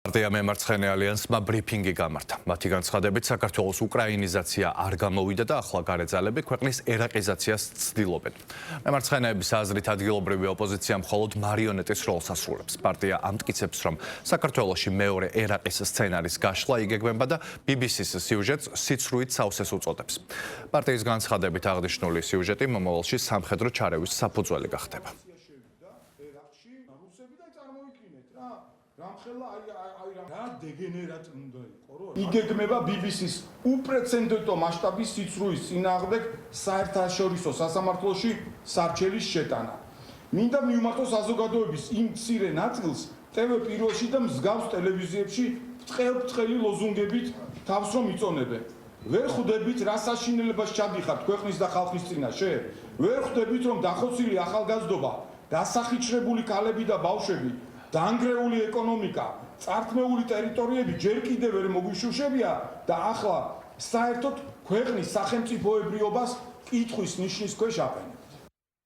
პარტია მემარცხენე ალიანსმა ბრიფინგი გამართა. მათი განცხადებით, საქართველოს უკრაინიზაცია არ გამოვიდა და ახლა გარეძალები ქვეყნის ერაყიზაციას ცდილობენ. მემარცხენეების აზრით, ადგილობრივი ოპოზიცია მხოლოდ მარიონეტის როლს ასრულებს. პარტია ამტკიცებს, რომ საქართველოში მეორე ერაყის სცენარის გაშლა იგეგმება და BBC-ს სიუჟეტს სიცრუით სავსეს უწოდებს. პარტიის განცხადებით აღნიშნული სიუჟეტი მომავალში სამხედრო ჩარევის საფუძველი გახდება. იგეგმება BBC-ს უპრეცედენტო მასშტაბის სიცრუის წინააღმდეგ საერთაშორისო სასამართლოში სარჩელის შეტანა. მინდა მივმართოს საზოგადოების იმ მცირე ნაწილს TV პირველში და მსგავს ტელევიზიებში ბრტყელი ლოზუნგებით თავს რომ იწონებენ. ვერ ხვდებით რა საშინელებას ჩადიხართ ქვეყნის და ხალხის წინაშე? ვერ ხვდებით რომ დახოცილი ახალგაზრდობა, დასახიჩრებული ქალები და ბავშვები, დაანგრეული ეკონომიკა, წართმეული ტერიტორიები ჯერ კიდევ ვერ მოგვიშუშებია და ახლა საერთოდ ქვეყნის სახელმწიფოებრიობას კითხვის ნიშნის ქვეშ აყენებთ.